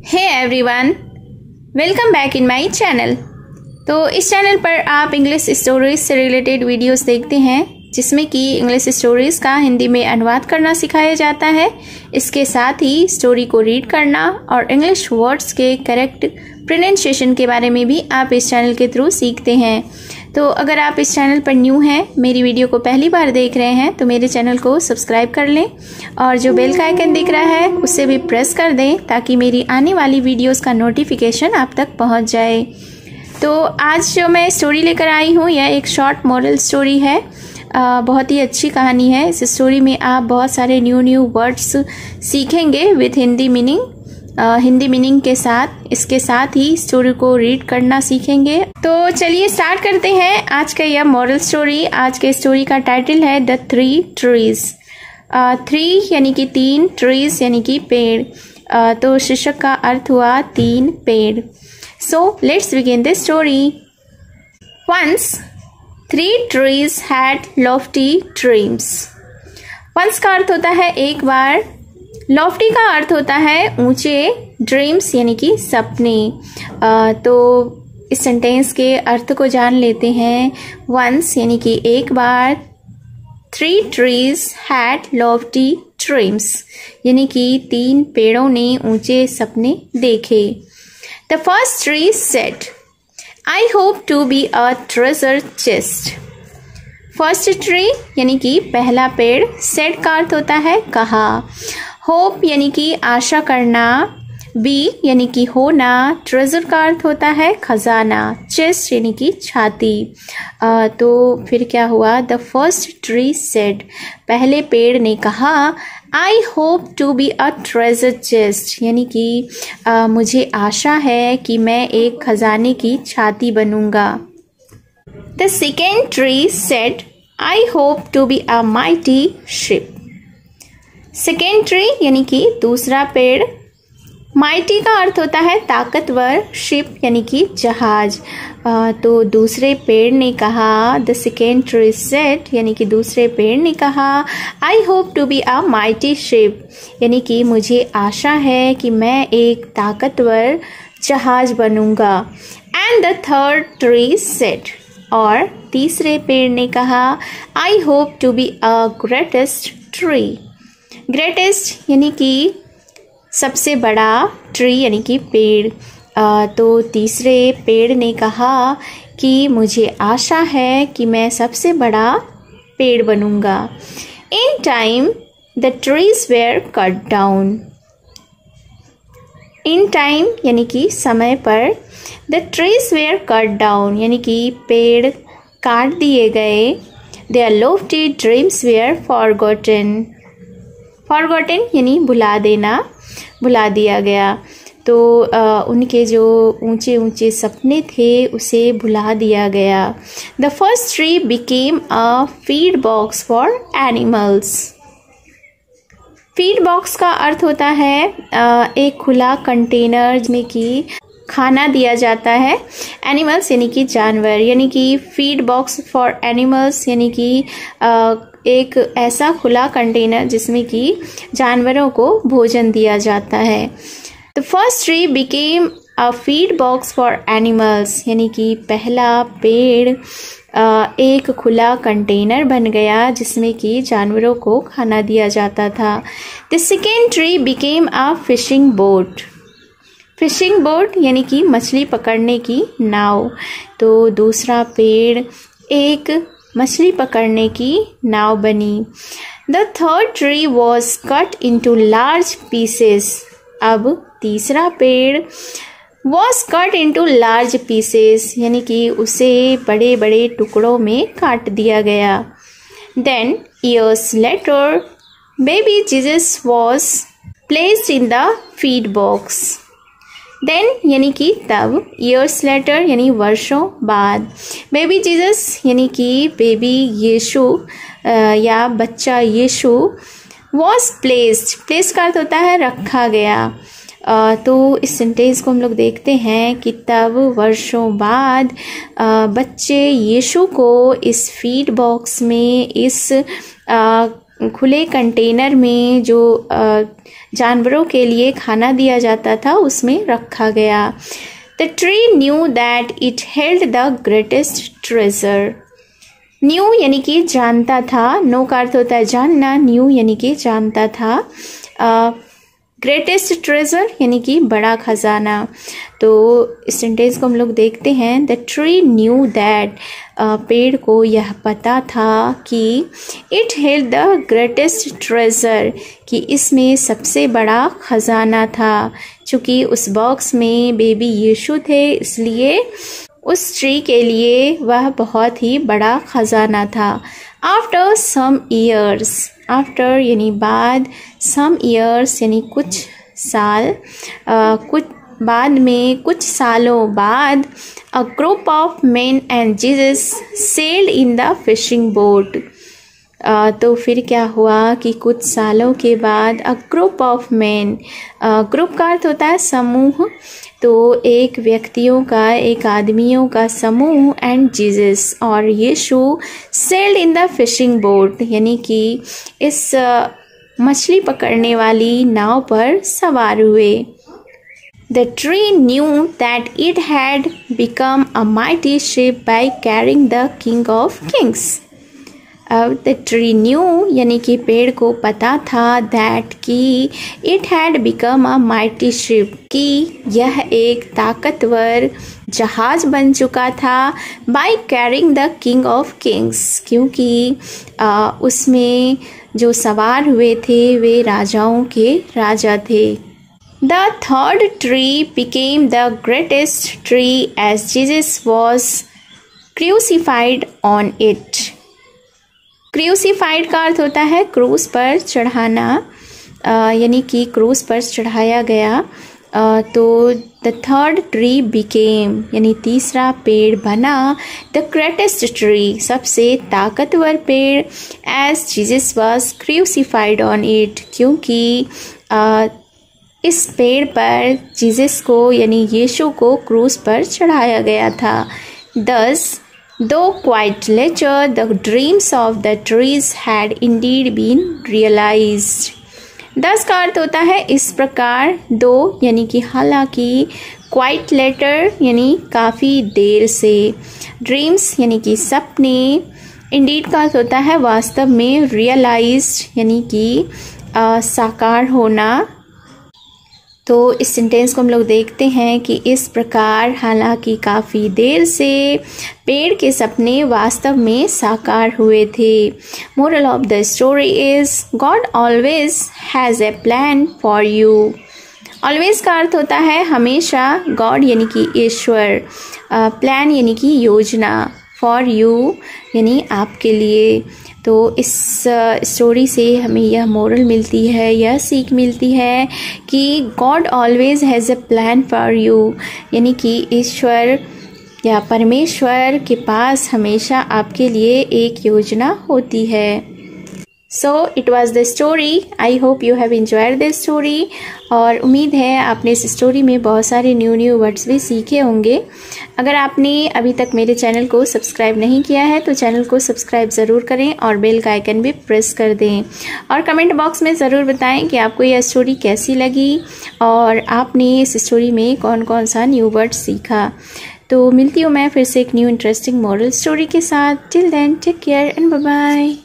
Hey everyone, welcome back in my channel. तो इस channel पर आप इंग्लिश स्टोरीज से रिलेटेड वीडियोस देखते हैं जिसमें कि इंग्लिश स्टोरीज़ का हिंदी में अनुवाद करना सिखाया जाता है। इसके साथ ही स्टोरी को रीड करना और इंग्लिश वर्ड्स के करेक्ट प्रोनाउंसिएशन के बारे में भी आप इस चैनल के थ्रू सीखते हैं। तो अगर आप इस चैनल पर न्यू हैं, मेरी वीडियो को पहली बार देख रहे हैं, तो मेरे चैनल को सब्सक्राइब कर लें और जो बेल का आइकन दिख रहा है उसे भी प्रेस कर दें ताकि मेरी आने वाली वीडियोस का नोटिफिकेशन आप तक पहुंच जाए। तो आज जो मैं स्टोरी लेकर आई हूँ यह एक शॉर्ट मॉरल स्टोरी है। बहुत ही अच्छी कहानी है। इस स्टोरी में आप बहुत सारे न्यू वर्ड्स सीखेंगे with Hindi meaning, Hindi meaning के साथ। इसके साथ ही स्टोरी को रीड करना सीखेंगे। तो चलिए स्टार्ट करते हैं आज का यह मॉरल स्टोरी। आज के स्टोरी का टाइटल है द 3 ट्रीज। 3 यानी कि 3, ट्रीज यानी कि पेड़। तो शीर्षक का अर्थ हुआ 3 पेड़। So let's begin the story. Once 3 trees had lofty dreams। Once का अर्थ होता है एक बार, लॉफ्टी का अर्थ होता है ऊंचे, ड्रीम्स यानी कि सपने। तो इस सेंटेंस के अर्थ को जान लेते हैं। वंस यानी कि एक बार, 3 trees had lofty dreams यानी कि 3 पेड़ों ने ऊंचे सपने देखे। The first tree said, I hope to be a treasure chest। First tree यानी कि पहला पेड़, सेड का अर्थ होता है कहा, होप यानी कि आशा करना, बी यानी कि होना, ट्रेजर का अर्थ होता है खजाना, चेस्ट यानी कि छाती। तो फिर क्या हुआ? द फर्स्ट ट्री सेड, पहले पेड़ ने कहा, I hope to be a treasure chest यानी कि मुझे आशा है कि मैं एक खजाने की छाती बनूंगा। The second tree said, I hope to be a mighty ship. Second tree यानी कि दूसरा पेड़, माइटी का अर्थ होता है ताकतवर, शिप यानी कि जहाज। तो दूसरे पेड़ ने कहा, द सेकेंड ट्री सेड यानी कि दूसरे पेड़ ने कहा, I hope to be a mighty ship यानी कि मुझे आशा है कि मैं एक ताकतवर जहाज बनूंगा। And the third tree said, और तीसरे पेड़ ने कहा, I hope to be a greatest tree. Greatest यानी कि सबसे बड़ा, ट्री यानी कि पेड़। तो तीसरे पेड़ ने कहा कि मुझे आशा है कि मैं सबसे बड़ा पेड़ बनूंगा। In time the trees were cut down. In time यानी कि समय पर, the trees were cut down यानी कि पेड़ काट दिए गए। Their lofty dreams were forgotten. Forgotten यानी भुला देना, भुला दिया गया। तो उनके जो ऊंचे ऊंचे सपने थे उसे भुला दिया गया। The first tree became a feed box for animals. Feed box का अर्थ होता है एक खुला कंटेनर जिसमें कि खाना दिया जाता है। एनिमल्स यानी कि जानवर, यानी कि फीड बॉक्स फॉर एनिमल्स यानी कि एक ऐसा खुला कंटेनर जिसमें कि जानवरों को भोजन दिया जाता है। The first tree became a feed box for animals यानी कि पहला पेड़ एक खुला कंटेनर बन गया जिसमें कि जानवरों को खाना दिया जाता था। The second tree became a fishing boat. Fishing boat यानी कि मछली पकड़ने की नाव। तो दूसरा पेड़ एक मछली पकड़ने की नाव बनी। The third tree was cut into large pieces. अब तीसरा पेड़ was cut into large pieces यानी कि उसे बड़े बड़े टुकड़ों में काट दिया गया। Then years later baby Jesus was placed in the feed box. Then यानी कि तब, ईयर्स लेटर यानी वर्षों बाद, बेबी जीसस यानी कि बेबी यीशु या बच्चा यीशु, वॉज प्लेस्ड, प्लेस का अर्थ होता है रखा गया। तो इस सेंटेंस को हम लोग देखते हैं कि तब वर्षों बाद बच्चे यीशु को इस फीड बॉक्स में, इस खुले कंटेनर में जो जानवरों के लिए खाना दिया जाता था उसमें रखा गया। The tree knew that it held the greatest treasure. New यानी कि जानता था, नो का अर्थ होता है जानना, न्यू यानी कि जानता था। ग्रेटेस्ट ट्रेजर यानी कि बड़ा खजाना। तो इस सेंटेंस को हम लोग देखते हैं। द ट्री न्यू दैट, पेड़ को यह पता था कि it held the greatest treasure, कि इसमें सबसे बड़ा खजाना था। चूँकि उस बॉक्स में बेबी यीशु थे, इसलिए उस ट्री के लिए वह बहुत ही बड़ा खजाना था। आफ्टर सम ईयर्स, आफ्टर यानी बाद, सम ईयर्स यानी कुछ साल, कुछ बाद में, कुछ सालों बाद, a group of main and Jesus sailed in the fishing boat. तो फिर क्या हुआ कि कुछ सालों के बाद a group of main, group का अर्थ होता है समूह, तो एक व्यक्तियों का, एक आदमियों का समूह, एंड जीसस और यीशु, sailed in the fishing boat यानी कि इस मछली पकड़ने वाली नाव पर सवार हुए। The tree knew that it had become a mighty ship by carrying the King of Kings. अब the tree knew यानी कि पेड़ को पता था that कि it had become a mighty ship, कि यह एक ताकतवर जहाज बन चुका था by carrying the King of Kings, क्योंकि उसमें जो सवार हुए थे वे राजाओं के राजा थे। The third tree became the greatest tree as Jesus was crucified on it. Crucified का अर्थ होता है क्रूस पर चढ़ाना, यानी कि क्रूस पर चढ़ाया गया। तो the third tree became यानी तीसरा पेड़ बना, the greatest tree सबसे ताकतवर पेड़, as Jesus was crucified on it, क्योंकि इस पेड़ पर जीसस को यानी यीशु को क्रूस पर चढ़ाया गया था। Thus, though quite later, the dreams of the trees had indeed been realized. Thus का अर्थ होता है इस प्रकार, दो यानी कि हालांकि, quite later यानी काफ़ी देर से, dreams यानी कि सपने, indeed का अर्थ होता है वास्तव में, realized यानी कि साकार होना। तो इस सेंटेंस को हम लोग देखते हैं कि इस प्रकार हालांकि काफ़ी देर से पेड़ के सपने वास्तव में साकार हुए थे। Moral of the story is God always has a plan for you. Always का अर्थ होता है हमेशा, गॉड यानी कि ईश्वर, प्लान यानी कि योजना, फॉर यू यानी आपके लिए। तो इस स्टोरी से हमें यह मोरल मिलती है, यह सीख मिलती है कि God always has a plan for you, यानी कि ईश्वर या परमेश्वर के पास हमेशा आपके लिए एक योजना होती है। So it was the story. I hope you have enjoyed the story, और उम्मीद है आपने इस स्टोरी में बहुत सारे न्यू वर्ड्स भी सीखे होंगे। अगर आपने अभी तक मेरे चैनल को सब्सक्राइब नहीं किया है तो चैनल को सब्सक्राइब ज़रूर करें और बेल का आइकन भी प्रेस कर दें, और कमेंट बॉक्स में ज़रूर बताएं कि आपको यह स्टोरी कैसी लगी और आपने इस स्टोरी में कौन कौन सा न्यू वर्ड सीखा। तो मिलती हूँ मैं फिर से एक न्यू इंटरेस्टिंग मॉरल स्टोरी के साथ। Till then take care and bye bye.